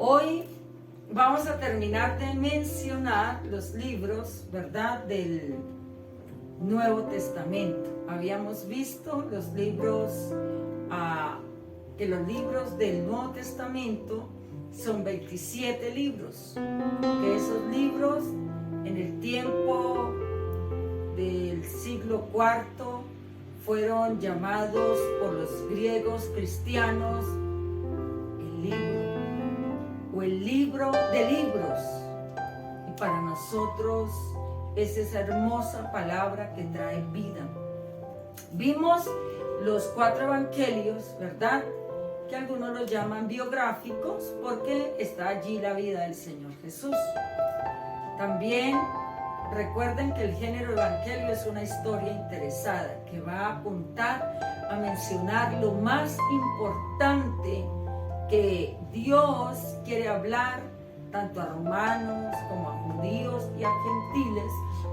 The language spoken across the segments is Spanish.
Hoy vamos a terminar de mencionar los libros, ¿verdad?, del Nuevo Testamento. Habíamos visto los libros, que los libros del Nuevo Testamento son 27 libros, que esos libros en el tiempo del siglo IV fueron llamados por los griegos cristianos el libro o el libro de libros, y para nosotros es esa hermosa palabra que trae vida. Vimos los 4 evangelios, ¿verdad?, que algunos los llaman biográficos porque está allí la vida del Señor Jesús. También recuerden que el género evangelio es una historia interesada que va a apuntar a mencionar lo más importante que Dios quiere hablar tanto a romanos como a judíos y a gentiles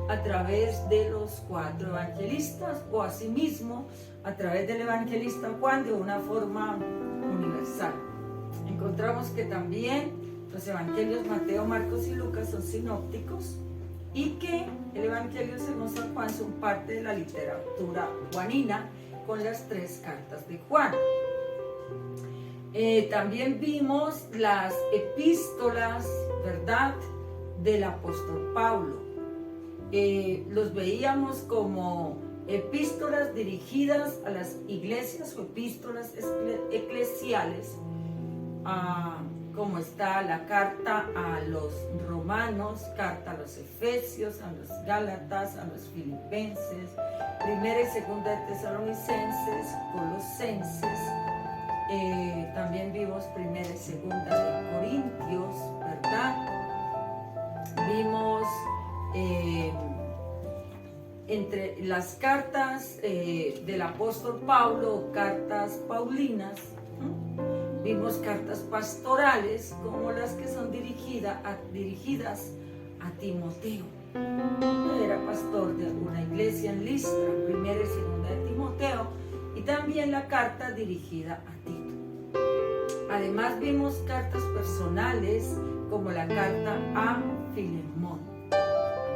a través de los 4 evangelistas, o asimismo a través del evangelista Juan de una forma universal. Encontramos que también los evangelios Mateo, Marcos y Lucas son sinópticos y que el evangelio según San Juan son parte de la literatura juanina con las 3 cartas de Juan. También vimos las epístolas, ¿verdad?, del apóstol Pablo. Los veíamos como epístolas dirigidas a las iglesias o epístolas eclesiales, como está la carta a los romanos, carta a los efesios, a los gálatas, a los filipenses, primera y segunda de Tesalonicenses, colosenses. También vimos primera y segunda de Corintios, ¿verdad? Vimos entre las cartas del apóstol Pablo, cartas paulinas, vimos cartas pastorales como las que son dirigidas a Timoteo. Era pastor de una iglesia en Listra, primera y segunda de Timoteo, y también la carta dirigida a Tito. Además vimos cartas personales como la carta a Filemón.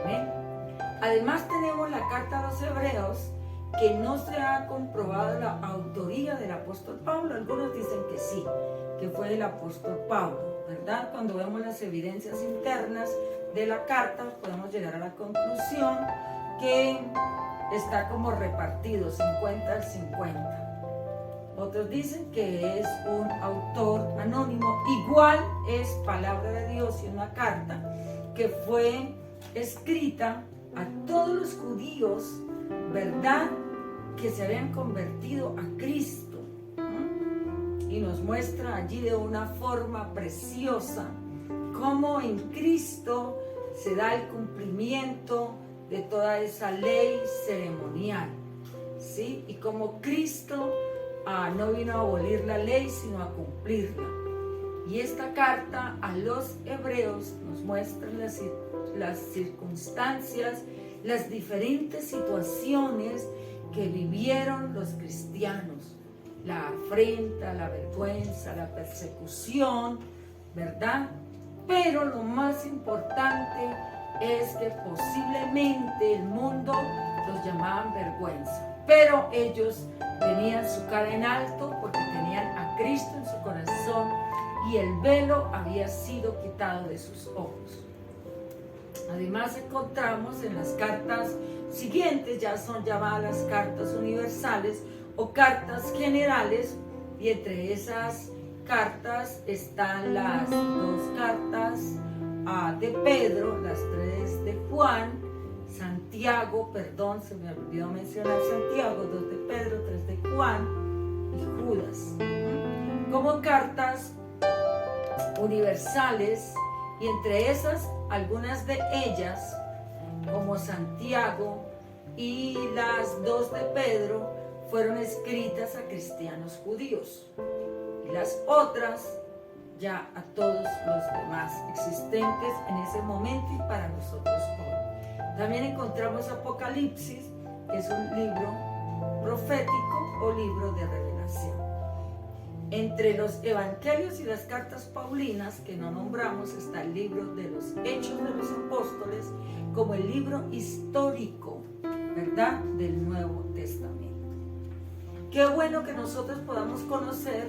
Amén. Además tenemos la carta a los hebreos, que no se ha comprobado la autoría del apóstol Pablo. Algunos dicen que sí, que fue del apóstol Pablo, ¿verdad? Cuando vemos las evidencias internas de la carta, podemos llegar a la conclusión que está como repartido 50 al 50. Otros dicen que es un autor anónimo. Igual es palabra de Dios y una carta que fue escrita a todos los judíos, ¿verdad?, que se habían convertido a Cristo. Y nos muestra allí de una forma preciosa cómo en Cristo se da el cumplimiento de toda esa ley ceremonial, ¿sí? Y cómo Cristo no vino a abolir la ley, sino a cumplirla. Y esta carta a los hebreos nos muestra las circunstancias, las diferentes situaciones que vivieron los cristianos, la afrenta, la vergüenza, la persecución, ¿verdad? Pero lo más importante es que posiblemente el mundo los llamaban vergüenza, pero ellos tenían su cara en alto porque tenían a Cristo en su corazón y el velo había sido quitado de sus ojos. Además encontramos en las cartas siguientes, ya son llamadas las cartas universales o cartas generales, y entre esas cartas están las 2 cartas de Pedro, las 3 de Juan, Santiago, perdón, se me olvidó mencionar Santiago, 2 de Pedro, 3 de Juan y Judas, como cartas universales, y entre esas, algunas de ellas, como Santiago y las 2 de Pedro, fueron escritas a cristianos judíos, y las otras ya a todos los demás existentes en ese momento y para nosotros hoy. También encontramos Apocalipsis, que es un libro profético o libro de revelación. Entre los evangelios y las cartas paulinas que no nombramos está el libro de los Hechos de los Apóstoles como el libro histórico, ¿verdad?, del Nuevo Testamento. Qué bueno que nosotros podamos conocer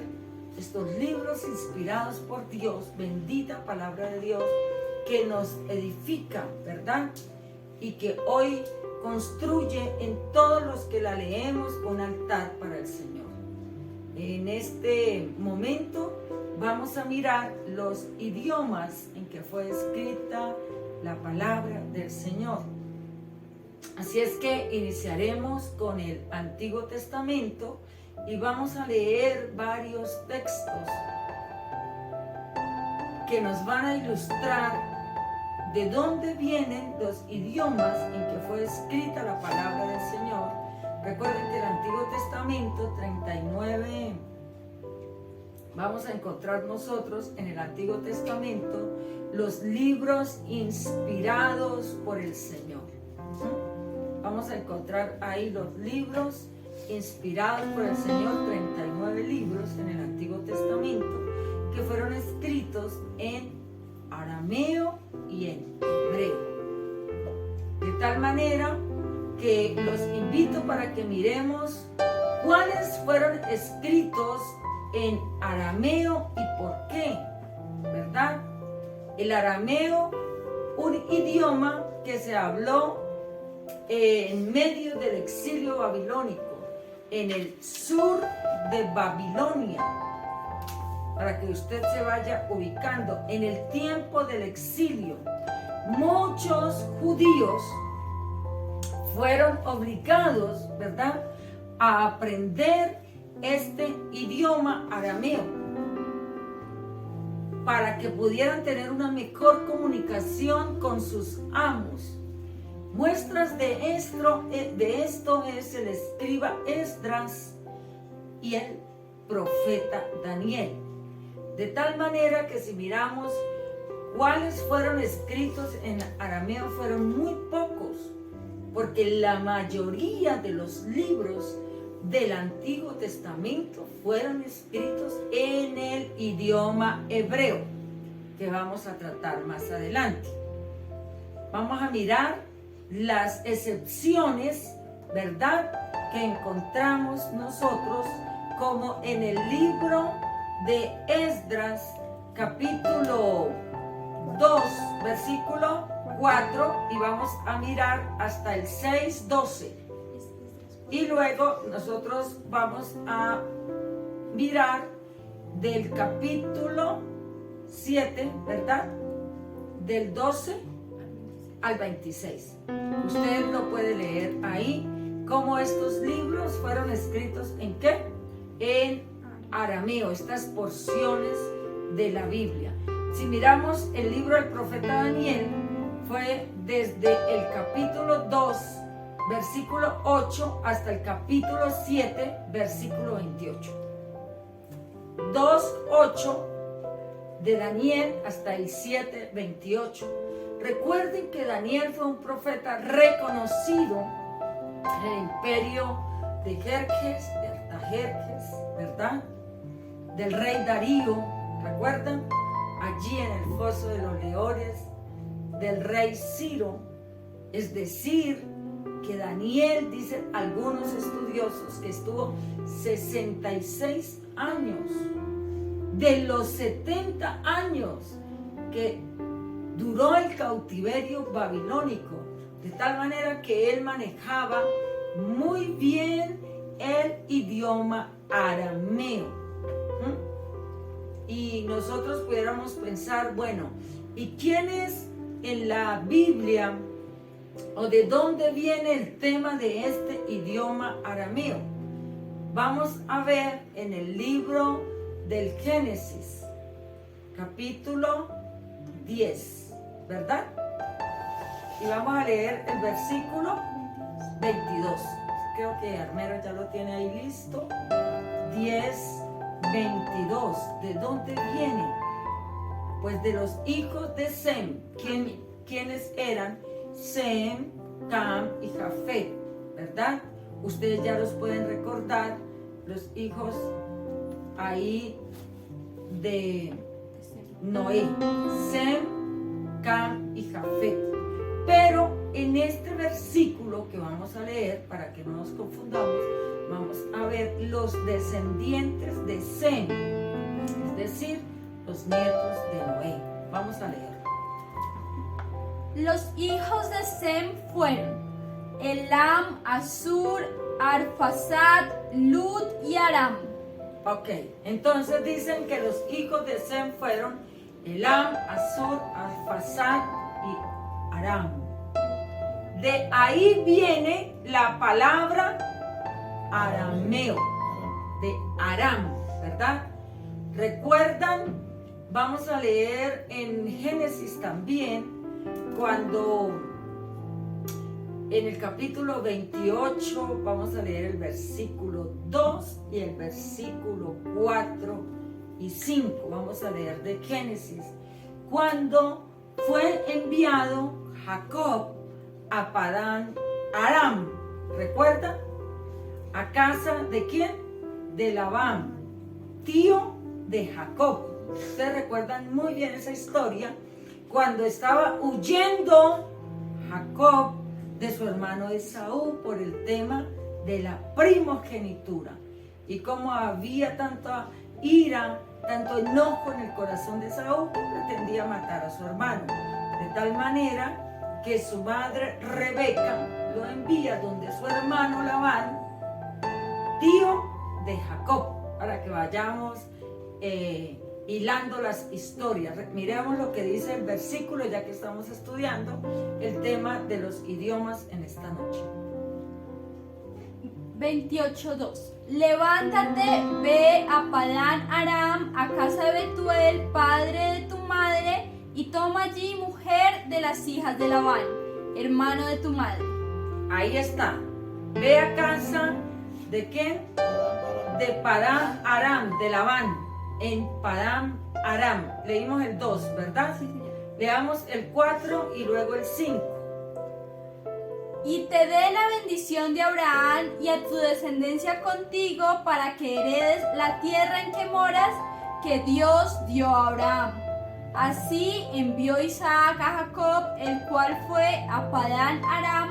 estos libros inspirados por Dios, bendita palabra de Dios, que nos edifica, ¿verdad?, y que hoy construye en todos los que la leemos un altar para el Señor. En este momento vamos a mirar los idiomas en que fue escrita la palabra del Señor. Así es que iniciaremos con el Antiguo Testamento y vamos a leer varios textos que nos van a ilustrar de dónde vienen los idiomas en que fue escrita la palabra del Señor. Recuerden que el Antiguo Testamento, 39, vamos a encontrar nosotros en el Antiguo Testamento los libros inspirados por el Señor. Vamos a encontrar ahí los libros inspirados por el Señor, 39 libros en el Antiguo Testamento que fueron escritos en arameo y en hebreo. De tal manera que los invito para que miremos cuáles fueron escritos en arameo y por qué, ¿verdad? El arameo, un idioma que se habló en medio del exilio babilónico, en el sur de Babilonia, para que usted se vaya ubicando. En el tiempo del exilio, muchos judíos fueron obligados, ¿verdad?, a aprender este idioma arameo para que pudieran tener una mejor comunicación con sus amos. Muestras de esto es el escriba Esdras y el profeta Daniel. De tal manera que si miramos cuáles fueron escritos en arameo, fueron muy pocos, porque la mayoría de los libros del Antiguo Testamento fueron escritos en el idioma hebreo, que vamos a tratar más adelante. Vamos a mirar las excepciones, ¿verdad?, que encontramos nosotros, como en el libro de Esdras, capítulo 2, versículo 4, y vamos a mirar hasta el 6, 12. Y luego nosotros vamos a mirar del capítulo 7, ¿verdad?, del 12 al 26. Usted lo puede leer ahí, cómo estos libros fueron escritos en ¿qué? En arameo, estas porciones de la Biblia. Si miramos el libro del profeta Daniel, fue desde el capítulo 2, versículo 8, hasta el capítulo 7, versículo 28. 2:8 de Daniel hasta el 7:28. Recuerden que Daniel fue un profeta reconocido en el imperio de Jerjes, de Artajerjes, ¿verdad?, del rey Darío, ¿recuerdan? Allí en el foso de los leones, del rey Ciro. Es decir, que Daniel, dicen algunos estudiosos, que estuvo 66 años, de los 70 años que duró el cautiverio babilónico, de tal manera que él manejaba muy bien el idioma arameo. Y nosotros pudiéramos pensar, bueno, ¿y quién es en la Biblia o de dónde viene el tema de este idioma arameo? Vamos a ver en el libro del Génesis, capítulo 10, ¿verdad? Y vamos a leer el versículo 22. Creo que Armero ya lo tiene ahí listo. 10:22. ¿De dónde viene? Pues de los hijos de Sem. ¿Quiénes eran? Sem, Cam y Jafet, ¿verdad? Ustedes ya los pueden recordar, los hijos ahí de Noé, Sem, Cam y Jafet. Pero en este versículo que vamos a leer, para que no nos confundamos, vamos a ver los descendientes de Sem, es decir, los nietos de Noé. Vamos a leer. Los hijos de Sem fueron Elam, Asur, Arfaxad, Lud y Aram. Ok, entonces dicen que los hijos de Sem fueron Elam, Asur, Arfaxad y Aram. De ahí viene la palabra arameo, de Aram, ¿verdad? ¿Recuerdan? Vamos a leer en Génesis también, cuando en el capítulo 28 vamos a leer el versículo 2 y el versículo 4 y 5. Vamos a leer de Génesis, cuando fue enviado Jacob a Padán Aram. ¿Recuerdan? ¿A casa de quién? De Labán, tío de Jacob. Ustedes recuerdan muy bien esa historia, cuando estaba huyendo Jacob de su hermano Esaú por el tema de la primogenitura, y como había tanta ira, tanto enojo en el corazón de Esaú, que pretendía matar a su hermano, de tal manera que su madre Rebeca lo envía donde su hermano Labán, tío de Jacob, para que vayamos hilando las historias. Miremos lo que dice el versículo, ya que estamos estudiando el tema de los idiomas en esta noche. 28:2. Levántate, ve a Padán Aram, a casa de Betuel, padre de tu madre, y toma allí mujer de las hijas de Labán, hermano de tu madre. Ahí está. Ve a casa de quién? De Padán Aram, de Labán, en Padán Aram. Leímos el 2, ¿verdad? Sí, señor. Leamos el 4 y luego el 5. Y te dé la bendición de Abraham y a tu descendencia contigo, para que heredes la tierra en que moras, que Dios dio a Abraham. Así envió Isaac a Jacob, el cual fue a Padán Aram,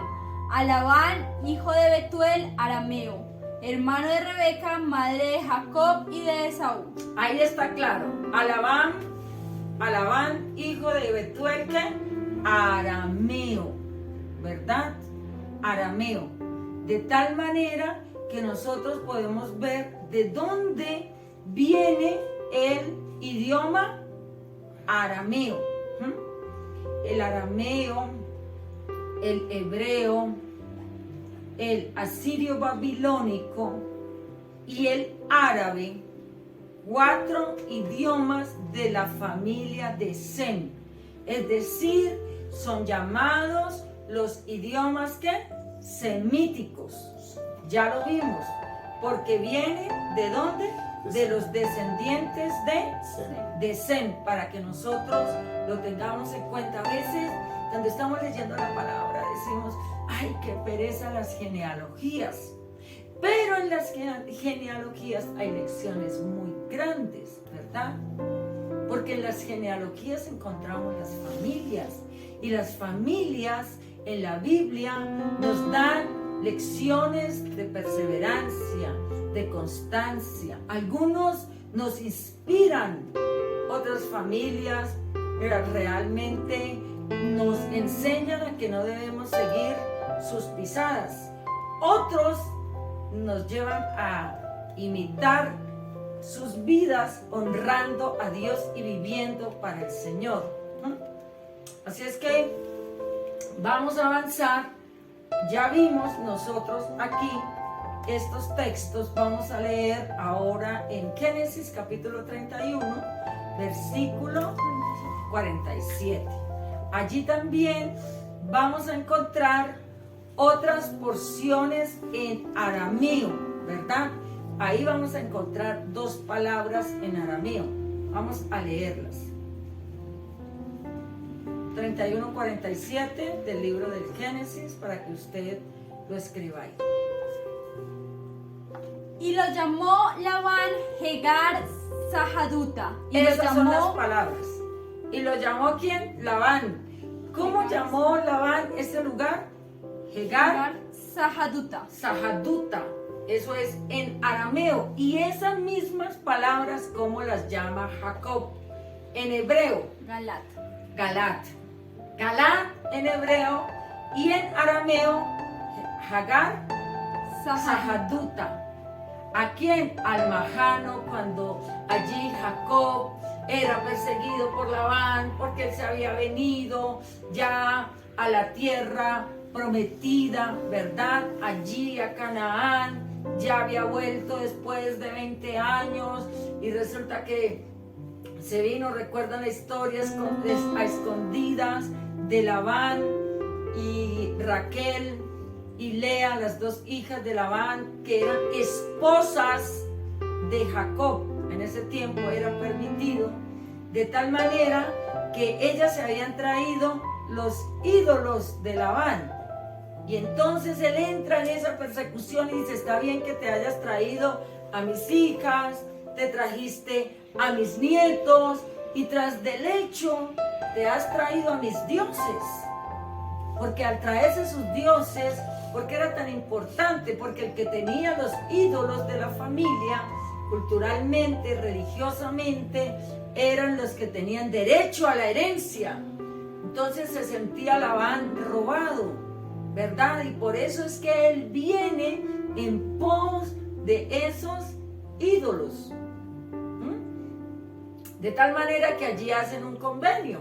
a Labán, hijo de Betuel, arameo, hermano de Rebeca, madre de Jacob y de Esaú. Ahí está claro. A Labán, hijo de Betuel, ¿qué? Arameo, ¿verdad? Arameo. De tal manera que nosotros podemos ver de dónde viene el idioma arameo. El arameo, el hebreo, el asirio babilónico y el árabe, 4 idiomas de la familia de Sem, es decir, son llamados los idiomas ¿qué? Semíticos. Ya lo vimos, porque viene ¿de dónde? De los descendientes de Sem, para que nosotros lo tengamos en cuenta. A veces cuando estamos leyendo la palabra decimos, ay, qué pereza las genealogías. Pero en las genealogías hay lecciones muy grandes, ¿verdad? Porque en las genealogías encontramos las familias, y las familias en la Biblia nos dan lecciones de perseverancia, de constancia. Algunos nos inspiran, otras familias realmente nos enseñan a que no debemos seguir sus pisadas. Otros nos llevan a imitar sus vidas honrando a Dios y viviendo para el Señor. Así es que vamos a avanzar. Ya vimos nosotros aquí estos textos. Vamos a leer ahora en Génesis capítulo 31, versículo 47. Allí también vamos a encontrar otras porciones en arameo, ¿verdad? Ahí vamos a encontrar 2 palabras en arameo. Vamos a leerlas. 31:47 del libro del Génesis, para que usted lo escriba ahí. Y lo llamó Labán Hegar Sahaduta. Y lo Esas son las llamó palabras. ¿Y lo llamó quién? Labán. ¿Cómo llamó Labán este lugar? Hegar Hegar Sahaduta. Sahaduta. Eso es en arameo. Y esas mismas palabras, ¿cómo las llama Jacob? En hebreo, Galat. Galat. Galat en hebreo y en arameo, Hagar Sahaduta. ¿A quién? Al Majano, cuando allí Jacob era perseguido por Labán porque él se había venido ya a la tierra prometida, ¿verdad? Allí a Canaán, ya había vuelto después de 20 años y resulta que se vino, recuerdan la historia, a escondidas de Labán y Raquel y Lea, las dos hijas de Labán, que eran esposas de Jacob. En ese tiempo era permitido, de tal manera que ellas se habían traído los ídolos de Labán. Y entonces él entra en esa persecución y dice: está bien que te hayas traído a mis hijas, te trajiste a mis nietos, y tras del hecho te has traído a mis dioses. Porque al traerse sus dioses, porque era tan importante, porque el que tenía los ídolos de la familia, culturalmente, religiosamente, eran los que tenían derecho a la herencia. Entonces se sentía Labán robado, ¿verdad? Y por eso es que él viene en pos de esos ídolos. De tal manera que allí hacen un convenio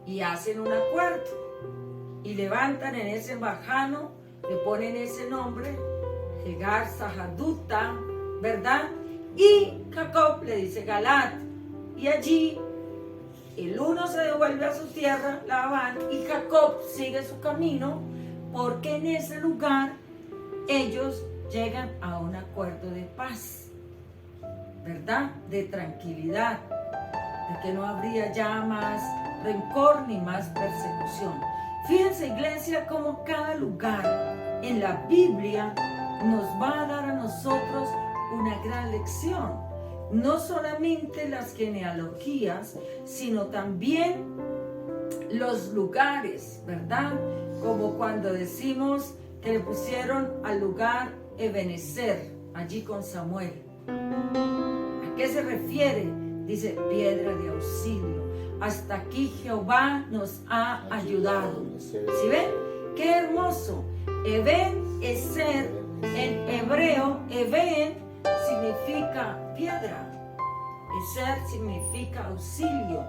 y hacen un acuerdo y levantan en ese bajano, le ponen ese nombre, Hegar Sahaduta, ¿verdad? Y Jacob le dice Galat, y allí el uno se devuelve a su tierra, Labán, y Jacob sigue su camino, porque en ese lugar ellos llegan a un acuerdo de paz, ¿verdad? De tranquilidad, de que no habría ya más rencor ni más persecución. Fíjense, iglesia, como cada lugar en la Biblia nos va a dar a nosotros una gran lección. No solamente las genealogías, sino también los lugares, ¿verdad? Como cuando decimos que le pusieron al lugar Ebenezer, allí con Samuel. ¿A qué se refiere? Dice, piedra de auxilio. Hasta aquí Jehová nos ha ayudado. ¿Sí ven? ¡Qué hermoso! Ebenezer, en hebreo, Eben significa piedra. Ezer significa auxilio,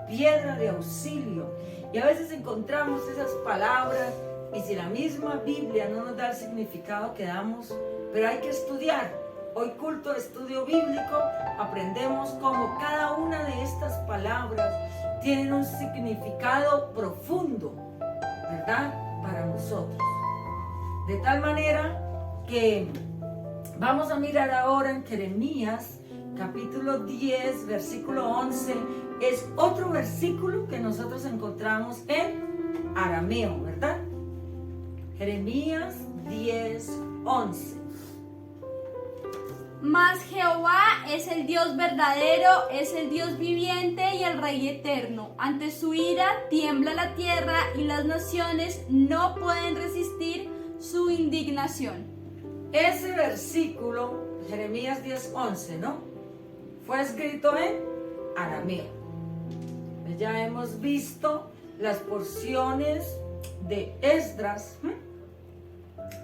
piedra de auxilio. Y a veces encontramos esas palabras y si la misma Biblia no nos da el significado que damos, pero hay que estudiar. Hoy culto de estudio bíblico, aprendemos cómo cada una de estas palabras tienen un significado profundo, ¿verdad? Para nosotros. De tal manera que vamos a mirar ahora en Jeremías, capítulo 10, versículo 11. Es otro versículo que nosotros encontramos en arameo, ¿verdad? Jeremías 10, 11. Mas Jehová es el Dios verdadero, es el Dios viviente y el Rey eterno. Ante su ira tiembla la tierra y las naciones no pueden resistir su indignación. Ese versículo, Jeremías 10:11, ¿no? Fue escrito en arameo. Ya hemos visto las porciones de Esdras,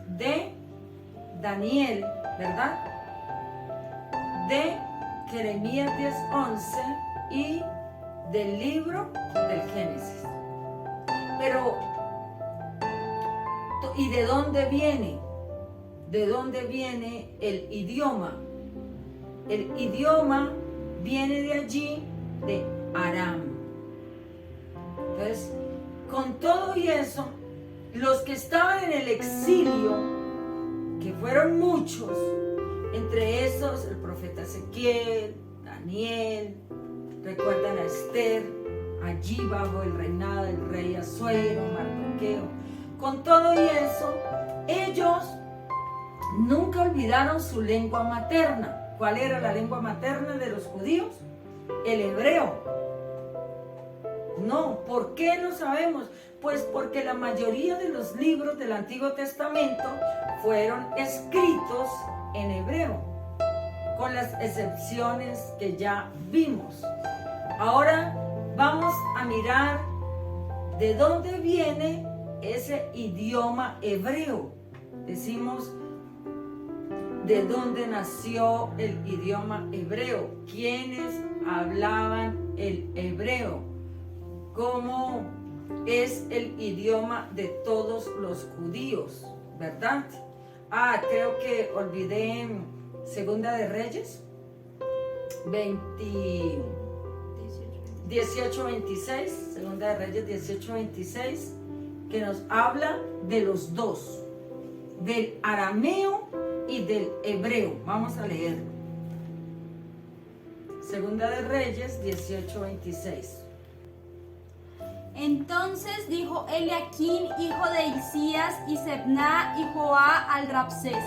de Daniel, ¿verdad? De Jeremías 10:11 y del libro del Génesis. Pero, ¿y de dónde viene? ¿De dónde viene el idioma? El idioma viene de allí, de Aram. Entonces, con todo y eso, los que estaban en el exilio, que fueron muchos, entre esos el profeta Ezequiel, Daniel, recuerdan a Esther, allí bajo el reinado del rey Asuero, Mardoqueo. Con todo y eso, ellos nunca olvidaron su lengua materna. ¿Cuál era la lengua materna de los judíos? El hebreo. No, ¿por qué no sabemos? Pues porque la mayoría de los libros del Antiguo Testamento fueron escritos en hebreo, con las excepciones que ya vimos. Ahora vamos a mirar de dónde viene ese idioma hebreo. Decimos, ¿de dónde nació el idioma hebreo? ¿Quiénes hablaban el hebreo? ¿Cómo es el idioma de todos los judíos? ¿Verdad? Creo que olvidé Segunda de Reyes 18:26, Segunda de Reyes 18:26, que nos habla de los dos, del arameo y del hebreo. Vamos a leerlo. Segunda de Reyes 18:26. Entonces dijo Eliaquín, hijo de Hilcías, y Sebna, y Joá al Rabsés: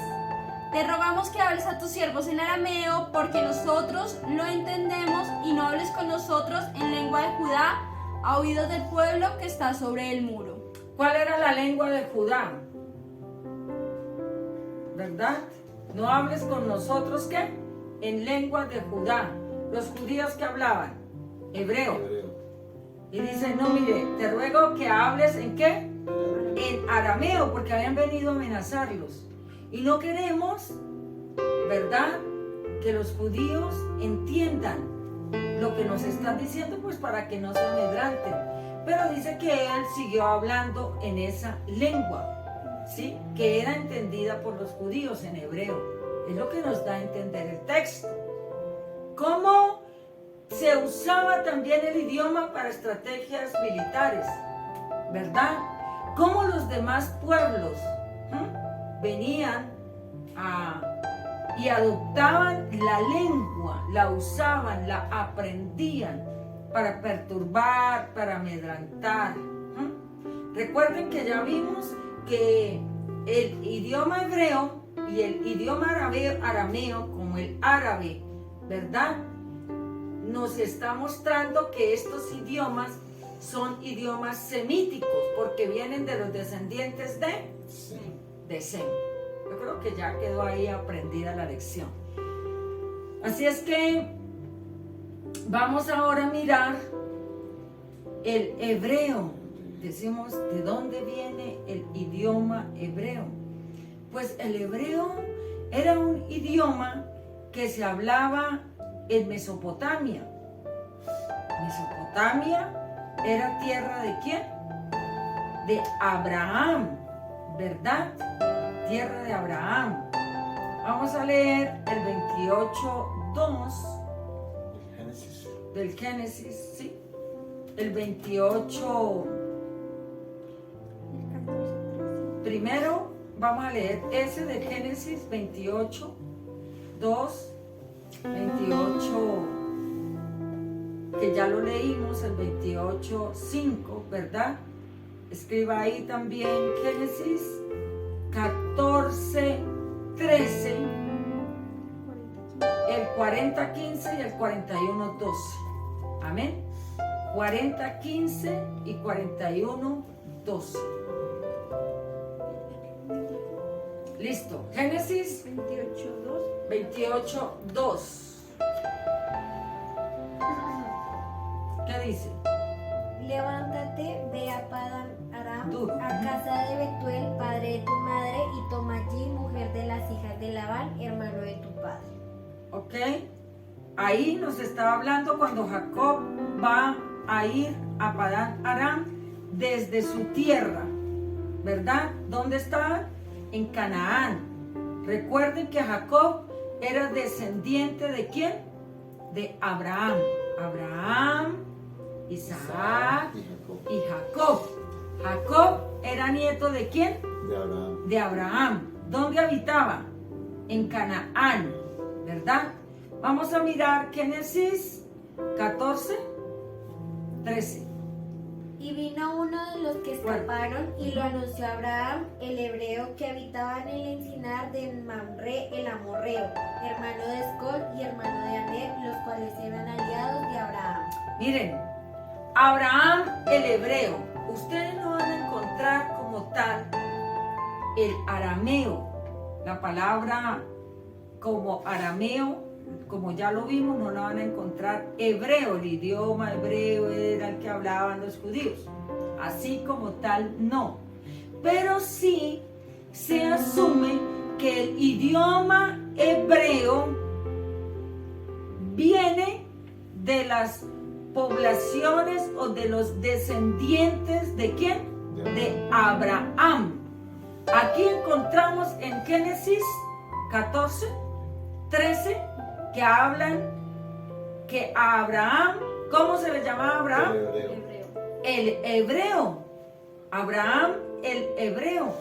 te rogamos que hables a tus siervos en arameo, porque nosotros lo entendemos, y no hables con nosotros en lengua de Judá, a oídos del pueblo que está sobre el muro. ¿Cuál era la lengua de Judá? ¿Verdad? No hables con nosotros, ¿qué? En lengua de Judá. Los judíos que hablaban hebreo. Y dice, no, mire, te ruego que hables ¿en qué? En arameo, porque habían venido a amenazarlos. Y no queremos, ¿verdad?, que los judíos entiendan lo que nos están diciendo, pues para que no se amedranten. Pero dice que él siguió hablando en esa lengua, ¿sí?, que era entendida por los judíos en hebreo. Es lo que nos da a entender el texto. ¿Cómo se usaba también el idioma para estrategias militares? ¿Verdad? ¿Cómo los demás pueblos venían y adoptaban la lengua, la usaban, la aprendían para perturbar, para amedrantar? Recuerden que ya vimos que el idioma hebreo y el idioma arameo, como el árabe, ¿verdad?, nos está mostrando que estos idiomas son idiomas semíticos, porque vienen de los descendientes de Sem. Yo creo que ya quedó ahí aprendida la lección. Así es que vamos ahora a mirar el hebreo. Decimos, ¿de dónde viene el idioma hebreo? Pues el hebreo era un idioma que se hablaba en Mesopotamia. Mesopotamia era tierra ¿de quién? De Abraham, ¿verdad? Tierra de Abraham. Vamos a leer el 28:2 del Génesis, ¿sí? El 28. Primero vamos a leer ese de Génesis 28:2. 28, que ya lo leímos, el 28:5, ¿verdad? Escriba ahí también Génesis 14:13, el 40:15 y el 41:12. Amén. 40:15 y 41:12. Listo. Génesis 28:2. ¿Qué dice? Levántate, ve a Padán Aram, Duro. a casa de Betuel, padre de tu madre, y toma allí mujer de las hijas de Labán, hermano de tu padre. ¿Ok? Ahí nos estaba hablando cuando Jacob va a ir a Padán Aram desde su tierra, ¿verdad? ¿Dónde estaba? En Canaán. Recuerden que Jacob era descendiente ¿de quién? De Abraham. Abraham, Isaac y Jacob. Jacob era nieto ¿de quién? De Abraham. De Abraham. ¿Dónde habitaba? En Canaán, ¿verdad? Vamos a mirar Génesis 14:13. Y vino uno de los que escaparon y lo anunció a Abraham, el hebreo, que habitaba en el encinar de Mamre el amorreo, hermano de Escol y hermano de Aner, los cuales eran aliados de Abraham. Miren, Abraham el hebreo, ustedes no van a encontrar como tal el arameo, la palabra como arameo, como ya lo vimos, no la van a encontrar hebreo, el idioma hebreo era el que hablaban los judíos, así como tal no, pero sí se asume que el idioma hebreo viene de las poblaciones o de los descendientes ¿de quién? De Abraham. Aquí encontramos en Génesis 14, 13, que hablan que a Abraham, ¿cómo se le llamaba a Abraham? El hebreo. Abraham el hebreo.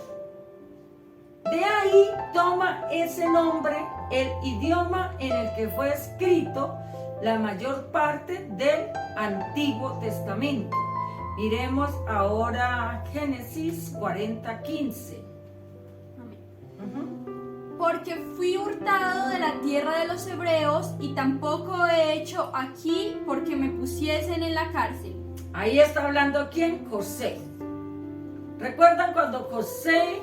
De ahí toma ese nombre el idioma en el que fue escrito la mayor parte del Antiguo Testamento. Miremos ahora Génesis 40, 15. Porque fui hurtado de la tierra de los hebreos y tampoco he hecho aquí porque me pusiesen en la cárcel. Ahí está hablando ¿quién? José. ¿Recuerdan cuando José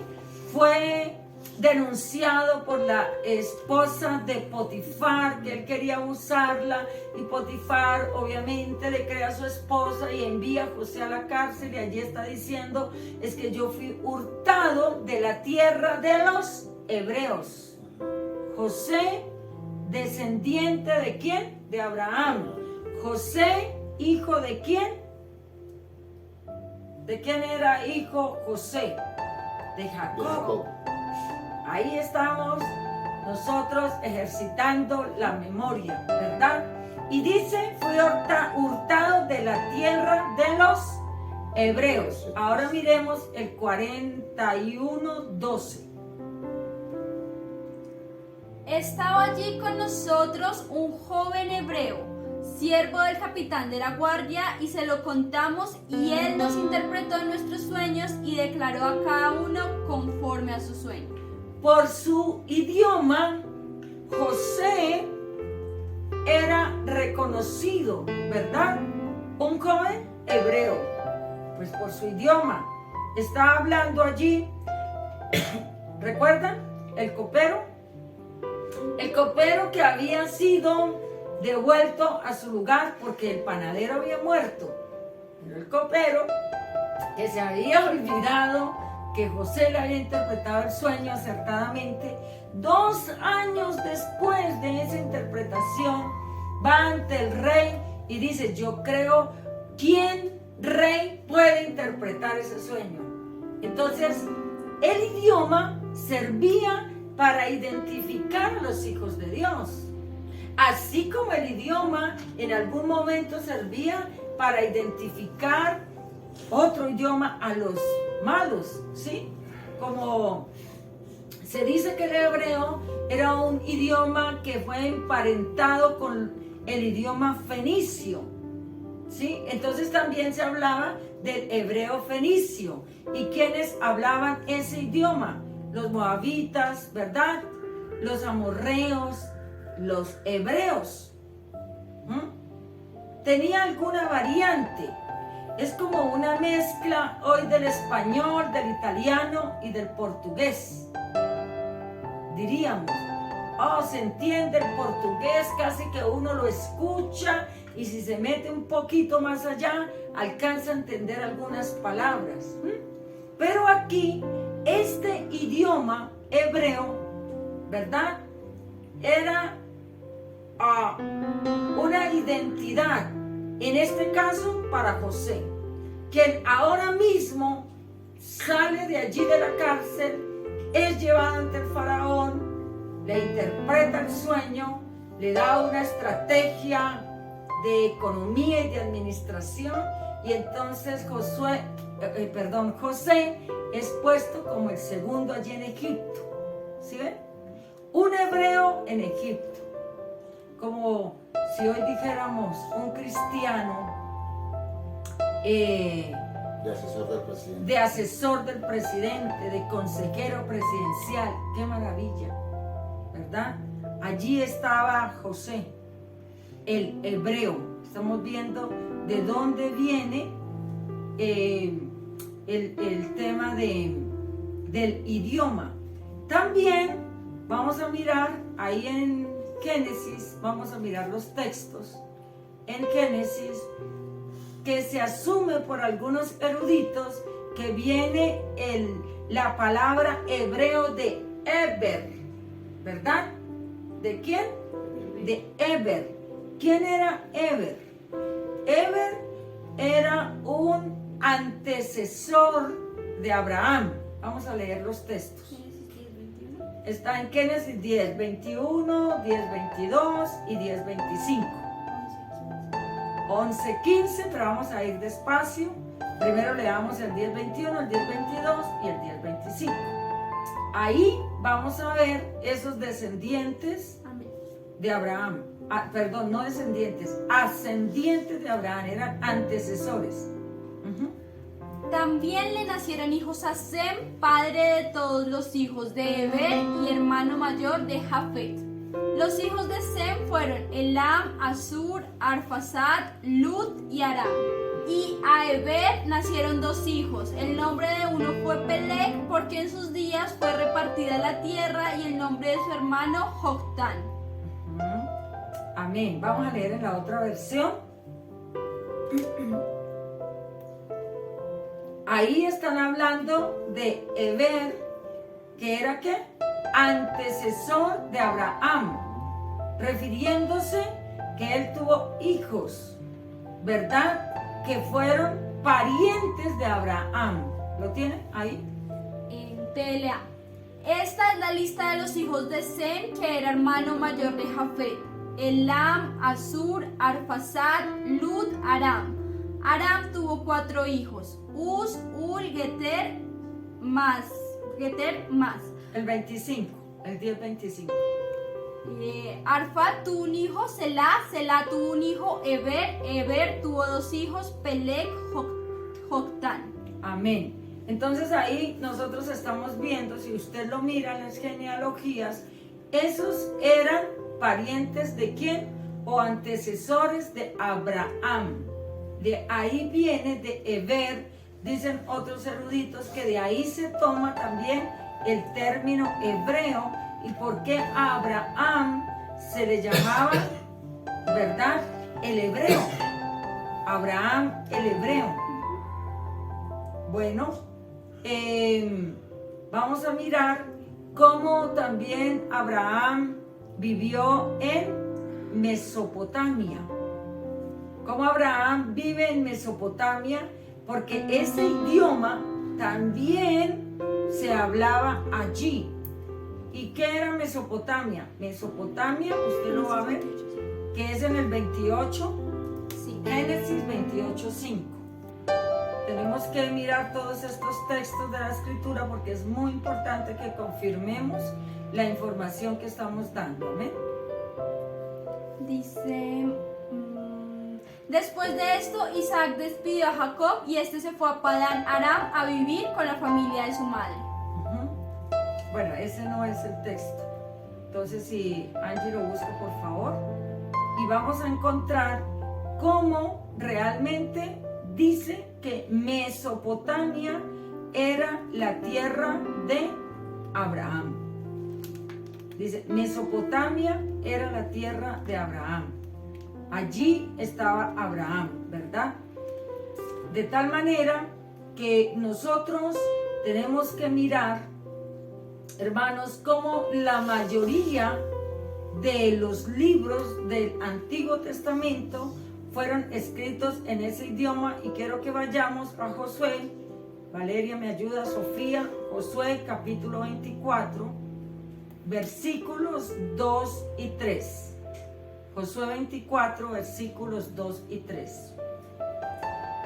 fue denunciado por la esposa de Potifar, que él quería usarla, y Potifar obviamente le crea a su esposa y envía a José a la cárcel, y allí está diciendo, es que yo fui hurtado de la tierra de los hebreos? José, descendiente ¿de quién? De Abraham. José, hijo ¿de quién? ¿De quién era hijo José? De Jacob. Ahí estamos nosotros ejercitando la memoria, ¿verdad? Y dice, fue hurtado de la tierra de los hebreos. Ahora miremos el 41, 12. Estaba allí con nosotros un joven hebreo, siervo del capitán de la guardia, y se lo contamos, y él nos interpretó nuestros sueños y declaró a cada uno conforme a su sueño. Por su idioma, José era reconocido, ¿verdad? Un joven hebreo, pues por su idioma. Está hablando allí, ¿recuerdan? El copero que había sido devuelto a su lugar porque el panadero había muerto. Pero el copero, que se había olvidado que José le había interpretado el sueño acertadamente, 2 años después de esa interpretación, va ante el rey y dice, yo creo, ¿quién rey puede interpretar ese sueño? Entonces, el idioma servía para identificar a los hijos de Dios, así como el idioma en algún momento servía para identificar otro idioma a los malos, ¿sí? Como se dice que el hebreo era un idioma que fue emparentado con el idioma fenicio, ¿sí? Entonces también se hablaba del hebreo fenicio. ¿Y quiénes hablaban ese idioma? Los moabitas, ¿verdad? Los amorreos, los hebreos. ¿Tenía alguna variante? Es como una mezcla hoy del español, del italiano y del portugués. Diríamos, se entiende el portugués, casi que uno lo escucha y si se mete un poquito más allá, alcanza a entender algunas palabras. Pero aquí, este idioma hebreo, ¿verdad? Era una identidad, en este caso para José, que ahora mismo sale de allí de la cárcel, es llevado ante el faraón, le interpreta el sueño, le da una estrategia de economía y de administración, y entonces José es puesto como el segundo allí en Egipto. ¿Sí ven? Un hebreo en Egipto. Como si hoy dijéramos un cristiano De asesor del presidente. De asesor del presidente, de consejero presidencial. ¡Qué maravilla! ¿Verdad? Allí estaba José, el hebreo. Estamos viendo de dónde viene el tema del idioma. También vamos a mirar ahí en Génesis, vamos a mirar los textos en Génesis, que se asume por algunos eruditos que viene la palabra hebreo de Eber, ¿verdad? ¿De quién? De Eber. ¿Quién era Eber? Eber era un antecesor de Abraham. Vamos a leer los textos. Está en Génesis 10, 21, 10, 22 y 10, 25. 11, 15, pero vamos a ir despacio. Primero leamos el 10, 21, el 10, 22 y el 10, 25. Ahí vamos a ver esos descendientes de Abraham. Perdón, no descendientes, ascendientes de Abraham, eran antecesores. También le nacieron hijos a Sem, padre de todos los hijos de Eber y hermano mayor de Jafet. Los hijos de Sem fueron Elam, Asur, Arfaxad, Lud y Aram. Y a Eber nacieron dos hijos. El nombre de uno fue Peleg, porque en sus días fue repartida la tierra, y el nombre de su hermano Joctán. Amén. Vamos a leer en la otra versión. Ahí están hablando de Eber, que era ¿qué? Antecesor de Abraham, refiriéndose que él tuvo hijos, ¿verdad? Que fueron parientes de Abraham. ¿Lo tiene ahí? En Telea. Esta es la lista de los hijos de Sem, que era hermano mayor de Jafet: Elam, Asur, Arfaxad, Lud, Aram. Aram tuvo 4 hijos: Uz, Ul, Geter, más. El 25, el 10, 25. Arfad tuvo un hijo, Selah tuvo un hijo, Eber tuvo 2 hijos, Peleg, Joctán. Amén. Entonces ahí nosotros estamos viendo, si usted lo mira en las genealogías, esos eran parientes de quién o antecesores de Abraham. De ahí viene de Eber, dicen otros eruditos que de ahí se toma también el término hebreo y por qué a Abraham se le llamaba, ¿verdad? El hebreo. Abraham el hebreo. Bueno, vamos a mirar cómo también Abraham vivió en Mesopotamia. Cómo Abraham vive en Mesopotamia, porque ese idioma también se hablaba allí. ¿Y qué era Mesopotamia? Mesopotamia, usted lo va a ver, que es en el 28, Sí. Génesis 28:5. Tenemos que mirar todos estos textos de la escritura porque es muy importante que confirmemos la información que estamos dando. ¿Amén? Dice, después de esto Isaac despidió a Jacob y este se fue a Padán Aram a vivir con la familia de su madre. Bueno, ese no es el texto. Entonces, si Angie lo busca, por favor. Y vamos a encontrar cómo realmente dice que Mesopotamia era la tierra de Abraham. Dice, Mesopotamia era la tierra de Abraham. Allí estaba Abraham, ¿verdad? De tal manera que nosotros tenemos que mirar, hermanos, cómo la mayoría de los libros del Antiguo Testamento fueron escritos en ese idioma. Y quiero que vayamos a Josué. Valeria me ayuda, Sofía. Josué capítulo 24, versículos 2 y 3. Josué 24, versículos 2 y 3.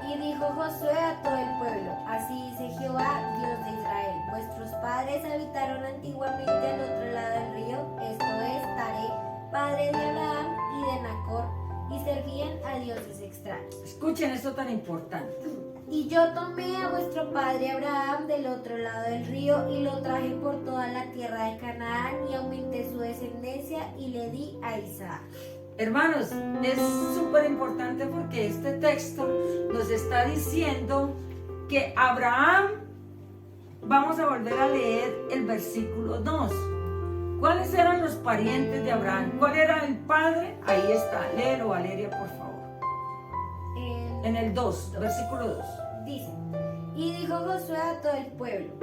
Y dijo Josué a todo el pueblo: así dice Jehová, Dios de Israel: vuestros padres habitaron antiguamente al otro lado del río, esto es, Taré, padre de Abraham y de Nacor, y servían a dioses extraños. Escuchen esto tan importante. Y yo tomé a vuestro padre Abraham del otro lado del río y lo traje por toda la tierra de Canaán y aumenté su descendencia y le di a Isaac. Hermanos, es súper importante porque este texto nos está diciendo que Abraham, vamos a volver a leer el versículo 2. ¿Cuáles eran los parientes de Abraham? ¿Cuál era el padre? Ahí está, léelo Valeria, por favor. En el 2, versículo 2. Dice, y dijo Josué a todo el pueblo,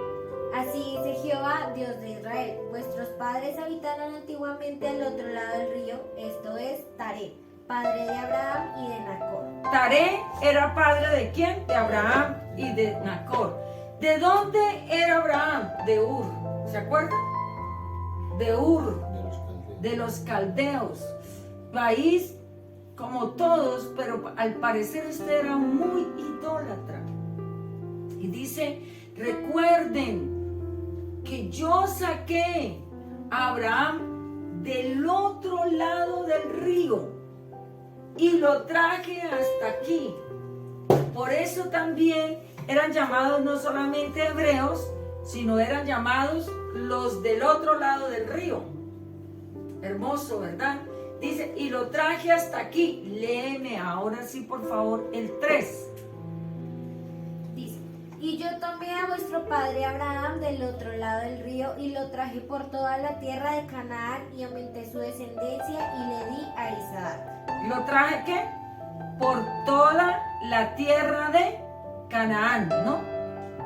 así dice Jehová, Dios de Israel, vuestros padres habitaron antiguamente al otro lado del río, esto es Taré, padre de Abraham y de Nacor. Taré era padre ¿de quién? De Abraham y de Nacor. ¿De dónde era Abraham? De Ur. ¿Se acuerdan? De Ur, de los caldeos. País como todos, pero al parecer este era muy idólatra. Y dice, recuerden que yo saqué a Abraham del otro lado del río y lo traje hasta aquí. Por eso también eran llamados no solamente hebreos, sino eran llamados los del otro lado del río. Hermoso, ¿verdad? Dice, y lo traje hasta aquí. Léeme ahora sí, por favor, el 3. Dice, y yo tomé a vuestro padre Abraham del otro lado del río y lo traje por toda la tierra de Canaán y aumenté su descendencia y le di a Isaac. ¿Lo traje qué? Por toda la tierra de Canaán, ¿no?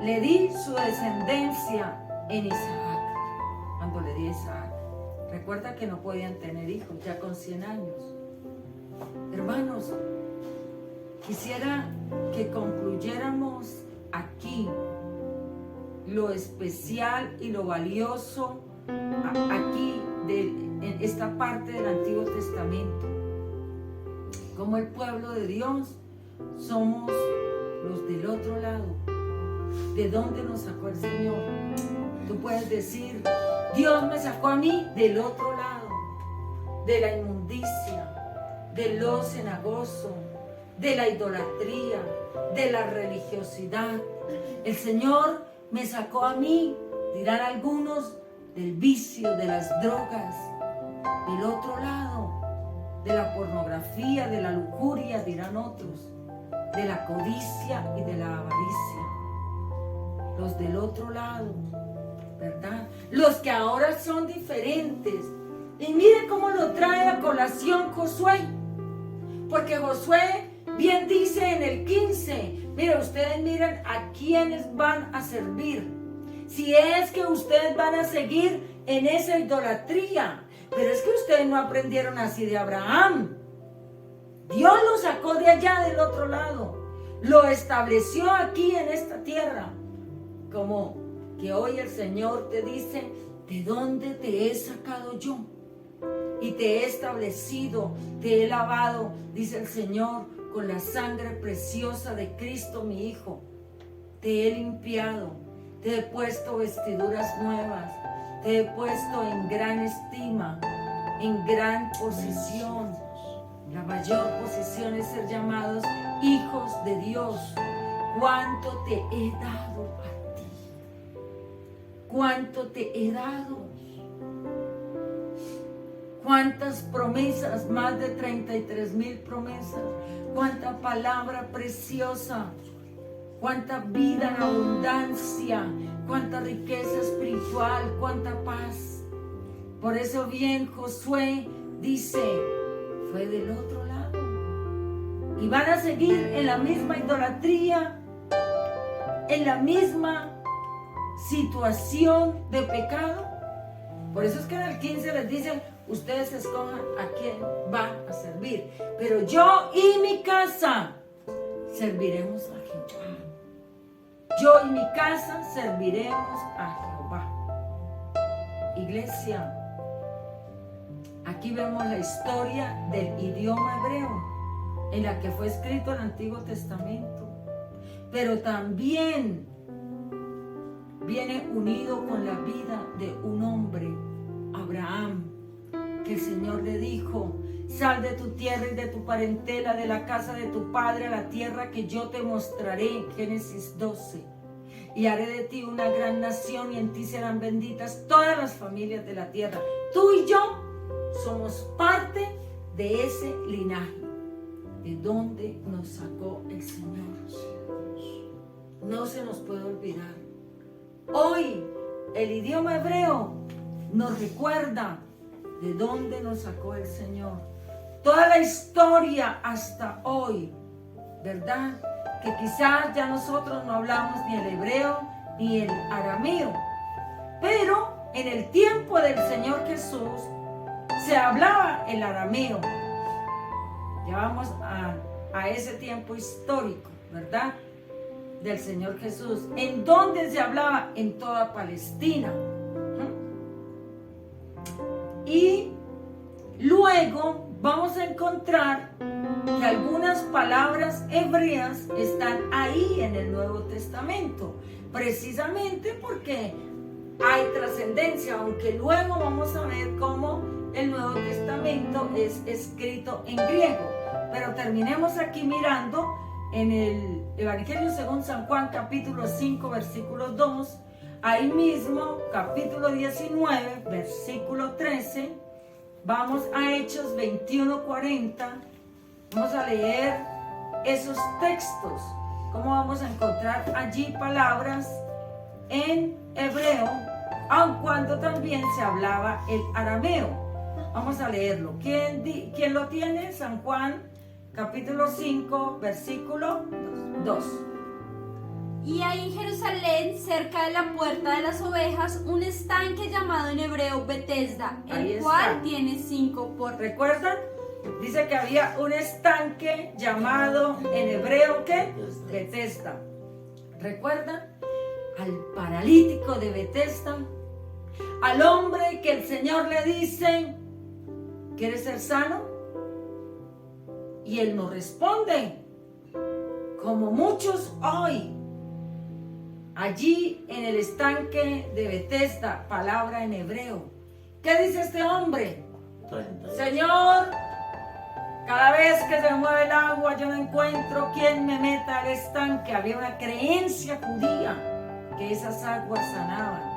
Le di su descendencia en Isaac. Cuando le di a Isaac. Recuerda que no podían tener hijos ya con 100 años. Hermanos, quisiera que concluyéramos aquí lo especial y lo valioso aquí en esta parte del Antiguo Testamento. Como el pueblo de Dios somos los del otro lado. ¿De dónde nos sacó el Señor? Tú puedes decir, Dios me sacó a mí del otro lado, de la inmundicia, de lo cenagoso, de la idolatría, de la religiosidad. El Señor me sacó a mí, dirán algunos, del vicio, de las drogas, del otro lado, de la pornografía, de la lujuria, dirán otros, de la codicia y de la avaricia. Los del otro lado, ¿verdad? Los que ahora son diferentes. Y mire cómo lo trae a colación Josué. Porque Josué bien dice en el 15, mire, ustedes miren a quiénes van a servir. Si es que ustedes van a seguir en esa idolatría. Pero es que ustedes no aprendieron así de Abraham. Dios lo sacó de allá del otro lado. Lo estableció aquí en esta tierra. Como que hoy el Señor te dice, ¿de dónde te he sacado yo? Y te he establecido, te he lavado, dice el Señor, con la sangre preciosa de Cristo mi Hijo. Te he limpiado, te he puesto vestiduras nuevas, te he puesto en gran estima, en gran posición. La mayor posición es ser llamados hijos de Dios. ¿Cuánto te he dado a ti? ¿Cuánto te he dado? ¿Cuántas promesas? Más de 33,000 promesas. ¿Cuánta palabra preciosa? ¿Cuánta vida en abundancia? ¿Cuánta riqueza espiritual? ¿Cuánta paz? Por eso bien Josué dice, fue del otro lado. Y van a seguir en la misma idolatría, en la misma situación de pecado. Por eso es que en el 15 les dicen, ustedes escojan a quién van a servir. Pero yo y mi casa serviremos a Jehová. Yo y mi casa serviremos a Jehová. Iglesia, aquí vemos la historia del idioma hebreo en la que fue escrito el Antiguo Testamento. Pero también viene unido con la vida de un hombre, Abraham, que el Señor le dijo: sal de tu tierra y de tu parentela, de la casa de tu padre, a la tierra que yo te mostraré. Génesis 12. Y haré de ti una gran nación, y en ti serán benditas todas las familias de la tierra. Tú y yo somos parte de ese linaje, de donde nos sacó el Señor. No se nos puede olvidar. Hoy el idioma hebreo nos recuerda de dónde nos sacó el Señor. Toda la historia hasta hoy, ¿verdad? Que quizás ya nosotros no hablamos ni el hebreo ni el arameo, pero en el tiempo del Señor Jesús se hablaba el arameo. Ya vamos a ese tiempo histórico, ¿verdad? Del Señor Jesús. ¿En dónde se hablaba? En toda Palestina. Y luego vamos a encontrar que algunas palabras hebreas están ahí en el Nuevo Testamento, precisamente porque hay trascendencia, aunque luego vamos a ver cómo el Nuevo Testamento es escrito en griego. Pero terminemos aquí mirando en el Evangelio según San Juan, capítulo 5, versículo 2, ahí mismo, capítulo 19, versículo 13, vamos a Hechos 21, 40, vamos a leer esos textos, cómo vamos a encontrar allí palabras en hebreo, aun cuando también se hablaba el arameo. Vamos a leerlo. ¿Quién lo tiene? San Juan, capítulo 5, versículo 2. Y hay en Jerusalén, cerca de la puerta de las ovejas, un estanque llamado en hebreo Betesda, el cual tiene 5 puertas. ¿Recuerdan? Dice que había un estanque llamado en hebreo, ¿qué? Betesda. ¿Recuerdan? Al paralítico de Betesda, al hombre que el Señor le dice: ¿quieres ser sano? Y él no responde, como muchos hoy. Allí en el estanque de Betesda, palabra en hebreo. ¿Qué dice este hombre? 30. Señor, cada vez que se mueve el agua yo no encuentro quien me meta al estanque. Había una creencia judía que esas aguas sanaban.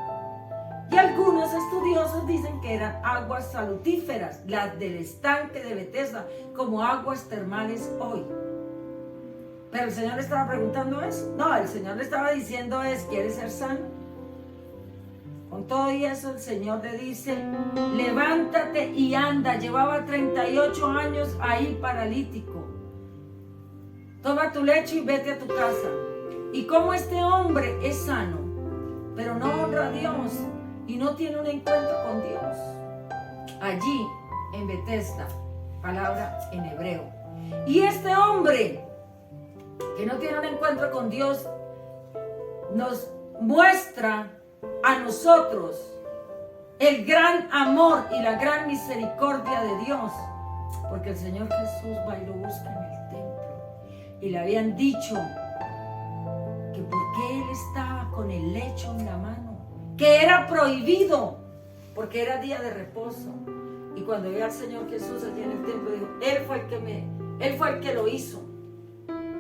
Y algunos estudiosos dicen que eran aguas salutíferas, las del estanque de Betesda, como aguas termales hoy. Pero el Señor le estaba preguntando eso. No, el Señor le estaba diciendo ¿quieres ser sano? Con todo y eso el Señor le dice: levántate y anda. Llevaba 38 años ahí paralítico. Toma tu lecho y vete a tu casa. Y como este hombre es sano, pero no honra a Dios y no tiene un encuentro con Dios, allí en Betesda, palabra en hebreo. Y este hombre que no tiene un encuentro con Dios nos muestra a nosotros el gran amor y la gran misericordia de Dios, porque el Señor Jesús va y lo busca en el templo y le habían dicho que porque él estaba con el lecho en la mano, que era prohibido porque era día de reposo. Y cuando vio al Señor Jesús allí en el templo, dijo: él fue el que lo hizo,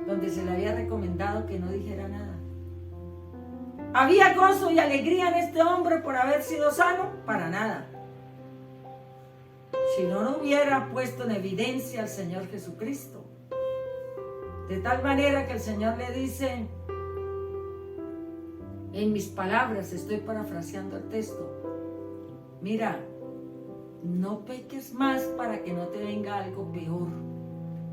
donde se le había recomendado que no dijera nada. ¿Había gozo y alegría en este hombre por haber sido sano? Para nada. Si no, no hubiera puesto en evidencia al Señor Jesucristo. De tal manera que el Señor le dice, en mis palabras, estoy parafraseando el texto: mira, no peques más para que no te venga algo peor.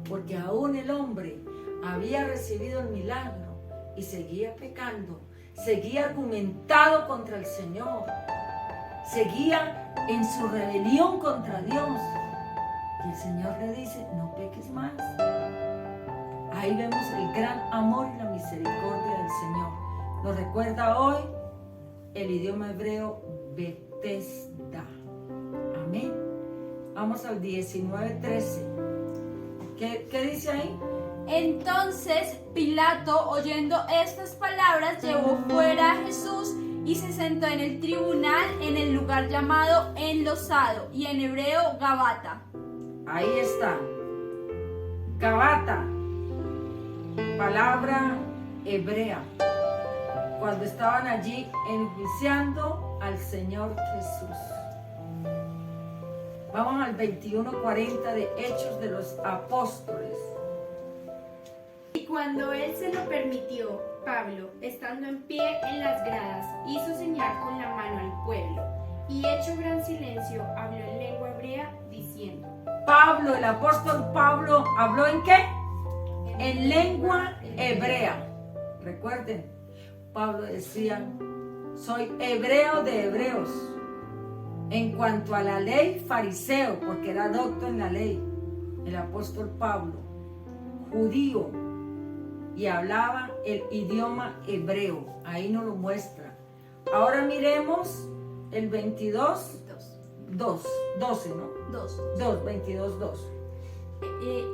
Porque aún el hombre había recibido el milagro y seguía pecando, seguía argumentado contra el Señor, seguía en su rebelión contra Dios. Y el Señor le dice: no peques más. Ahí vemos el gran amor y la misericordia del Señor. Nos recuerda hoy el idioma hebreo Betesda. Amén. Vamos al 19:13. ¿Qué dice ahí? Entonces Pilato, oyendo estas palabras, llevó fuera a Jesús y y se sentó en el tribunal en el lugar llamado Enlosado y en hebreo Gabata. Ahí está. Gabata, palabra hebrea. Cuando estaban allí enjuiciando al Señor Jesús. Vamos al 21:40 de Hechos de los Apóstoles. Y cuando él se lo permitió, Pablo, estando en pie en las gradas, hizo señal con la mano al pueblo, y hecho gran silencio, habló en lengua hebrea, diciendo: Pablo, el apóstol Pablo, ¿habló en qué? En lengua hebrea. Recuerden, Pablo decía, soy hebreo de hebreos. En cuanto a la ley, fariseo, porque era docto en la ley. El apóstol Pablo, judío, y hablaba el idioma hebreo. Ahí nos lo muestra. Ahora miremos el 22, 12, ¿no? 22, 2.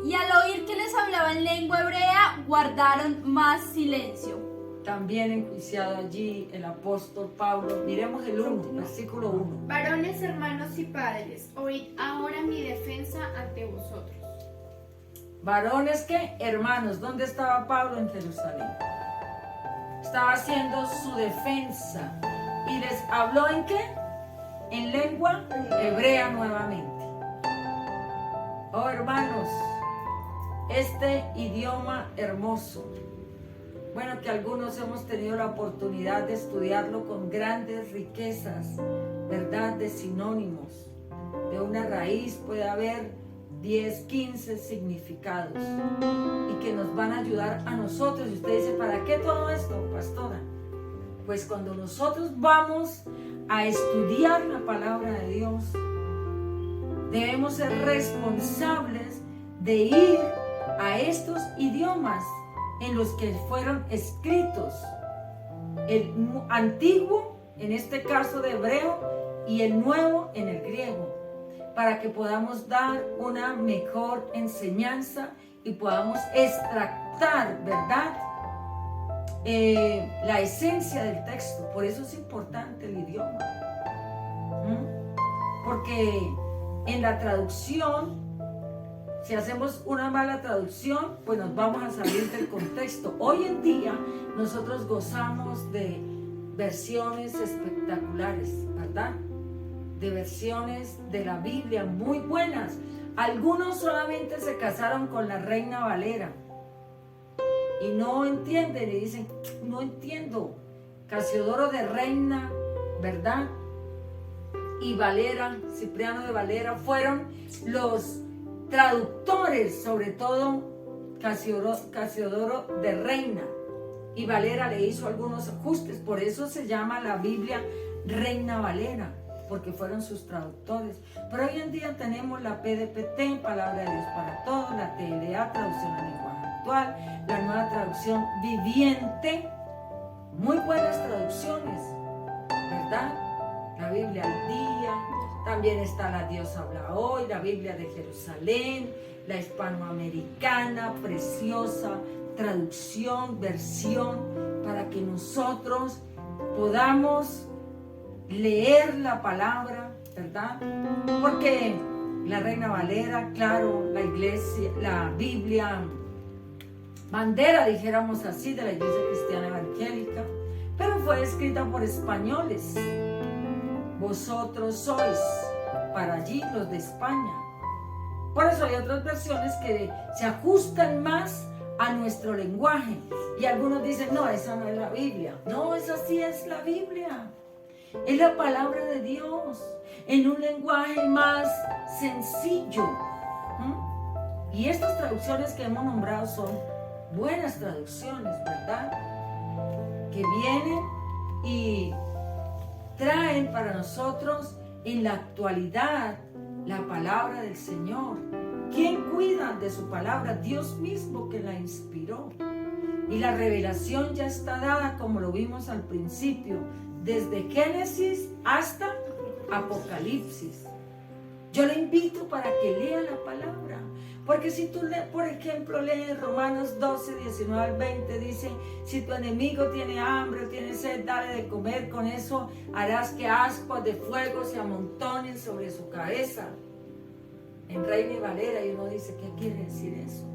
Y al oír que les hablaba en lengua hebrea, guardaron más silencio. También enjuiciado allí el apóstol Pablo. Miremos el 1, versículo 1. Varones, hermanos y padres, oíd ahora mi defensa ante vosotros. Varones, ¿qué? Hermanos. ¿Dónde estaba Pablo? En Jerusalén. Estaba haciendo su defensa. ¿Y les habló en qué? En lengua hebrea nuevamente. Oh, hermanos, este idioma hermoso. Bueno, que algunos hemos tenido la oportunidad de estudiarlo con grandes riquezas, ¿verdad? De sinónimos. De una raíz puede haber 10, 15 significados y que nos van a ayudar a nosotros. Y usted dice, ¿para qué todo esto, pastora? Pues cuando nosotros vamos a estudiar la palabra de Dios, debemos ser responsables de ir a estos idiomas en los que fueron escritos, el antiguo, en este caso de hebreo, y el nuevo en el griego, para que podamos dar una mejor enseñanza y podamos extractar, ¿verdad? La esencia del texto. Por eso es importante el idioma. Porque en la traducción, si hacemos una mala traducción, pues nos vamos a salir del contexto. Hoy en día nosotros gozamos de versiones espectaculares, ¿verdad? De versiones de la Biblia muy buenas. Algunos solamente se casaron con la Reina Valera y no entienden y dicen, no entiendo. Casiodoro de Reina, ¿verdad? Y Valera, Cipriano de Valera, fueron los traductores, sobre todo Casiodoro de Reina, y Valera le hizo algunos ajustes. Por eso se llama la Biblia Reina Valera, porque fueron sus traductores. Pero hoy en día tenemos la PDPT, Palabra de Dios para Todos, la TLA, Traducción al Lenguaje Actual, la Nueva Traducción Viviente, muy buenas traducciones, ¿verdad? La Biblia al Día, también está la Dios habla hoy, la Biblia de Jerusalén, la hispanoamericana, preciosa traducción, versión, para que nosotros podamos leer la palabra, ¿verdad? Porque la Reina Valera, claro, la iglesia, la Biblia, bandera, dijéramos así, de la Iglesia Cristiana Evangélica, pero fue escrita por españoles. Vosotros sois, para allí los de España. Por eso hay otras versiones que se ajustan más a nuestro lenguaje. Y algunos dicen, no, esa no es la Biblia. No, esa sí es la Biblia. Es la palabra de Dios en un lenguaje más sencillo. Y estas traducciones que hemos nombrado son buenas traducciones, ¿verdad? Que vienen y traen para nosotros en la actualidad la palabra del Señor. ¿Quién cuida de su palabra? Dios mismo, que la inspiró. Y la revelación ya está dada, como lo vimos al principio, desde Génesis hasta Apocalipsis. Yo le invito para que lea la palabra, Porque si tú, por ejemplo, lees Romanos 12, 19 al 20, dice, si tu enemigo tiene hambre o tiene sed, dale de comer, con eso harás que ascuas de fuego se amontonen sobre su cabeza. En Reina y Valera, y uno dice, ¿qué quiere decir eso?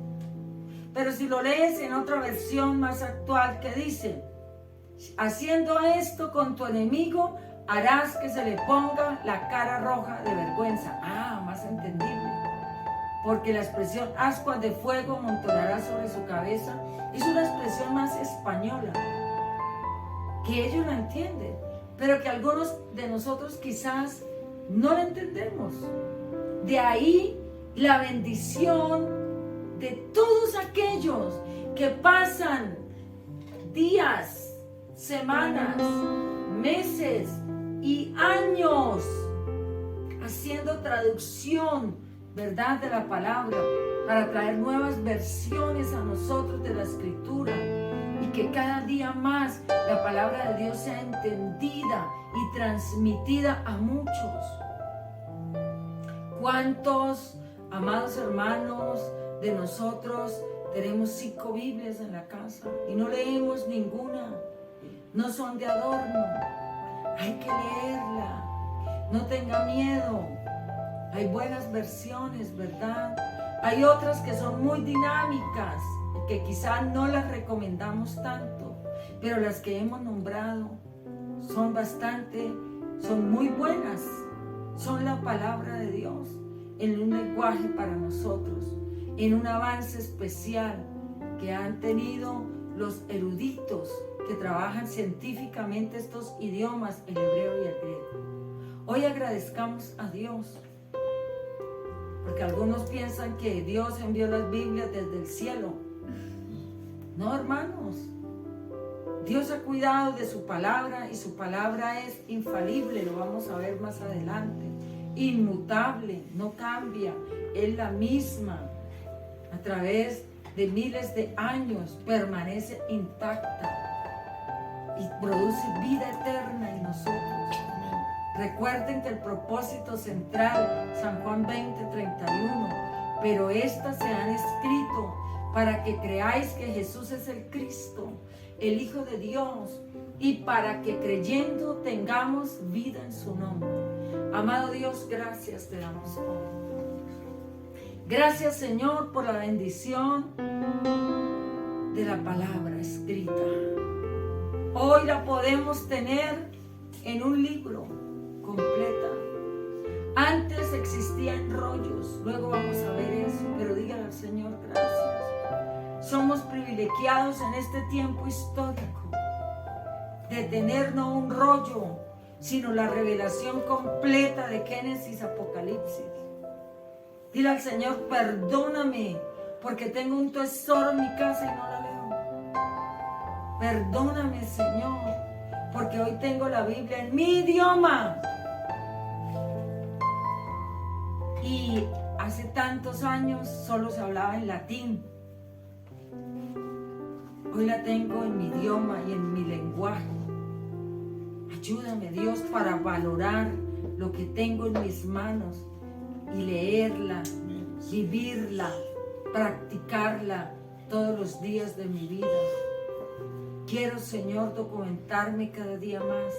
Pero si lo lees en otra versión más actual, que dice, haciendo esto con tu enemigo, harás que se le ponga la cara roja de vergüenza. Ah, más entendible. Porque la expresión ascuas de fuego amontonará sobre su cabeza es una expresión más española, que ellos la entienden, pero que algunos de nosotros quizás no la entendemos. De ahí la bendición de todos aquellos que pasan días, semanas, meses y años haciendo traducción, ¿verdad?, de la palabra, para traer nuevas versiones a nosotros de la Escritura, y que cada día más la palabra de Dios sea entendida y transmitida a muchos. ¿Cuántos, amados hermanos, de nosotros tenemos 5 Biblias en la casa y no leemos ninguna? No son de adorno. Hay que leerla. No tenga miedo. Hay buenas versiones, ¿verdad? Hay otras que son muy dinámicas, que quizás no las recomendamos tanto, pero las que hemos nombrado son muy buenas. Son la palabra de Dios en un lenguaje para nosotros, en un avance especial que han tenido los eruditos que trabajan científicamente estos idiomas, el hebreo y el griego. Hoy agradezcamos a Dios, porque algunos piensan que Dios envió las Biblias desde el cielo. No, hermanos. Dios ha cuidado de su palabra y su palabra es infalible, lo vamos a ver más adelante. Inmutable, no cambia, es la misma. A través de miles de años permanece intacta y produce vida eterna en nosotros. Recuerden que el propósito central, San Juan 20:31, pero estas se han escrito para que creáis que Jesús es el Cristo, el Hijo de Dios, y para que creyendo tengamos vida en su nombre. Amado Dios, gracias te damos hoy. Gracias, Señor, por la bendición de la palabra escrita. Hoy la podemos tener en un libro completa. Antes existían rollos, luego vamos a ver eso, pero dígale al Señor gracias. Somos privilegiados en este tiempo histórico de tener no un rollo, sino la revelación completa de Génesis, Apocalipsis. Dile al Señor, perdóname, porque tengo un tesoro en mi casa y no la leo. Perdóname, Señor, porque hoy tengo la Biblia en mi idioma. Y hace tantos años solo se hablaba en latín. Hoy la tengo en mi idioma y en mi lenguaje. Ayúdame, Dios, para valorar lo que tengo en mis manos y leerla, vivirla, practicarla todos los días de mi vida. Quiero, Señor, documentarme cada día más.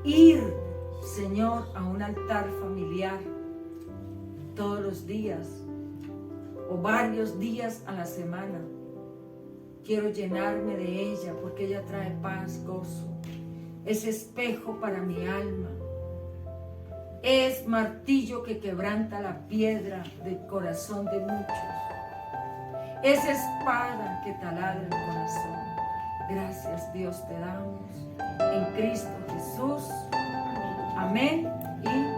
Ir, Señor, a un altar familiar todos los días o varios días a la semana. Quiero llenarme de ella porque ella trae paz, gozo. Es espejo para mi alma. Es martillo que quebranta la piedra del corazón de muchos. Es espada que taladra el corazón. Gracias, Dios, te damos en Cristo Jesús. Amén y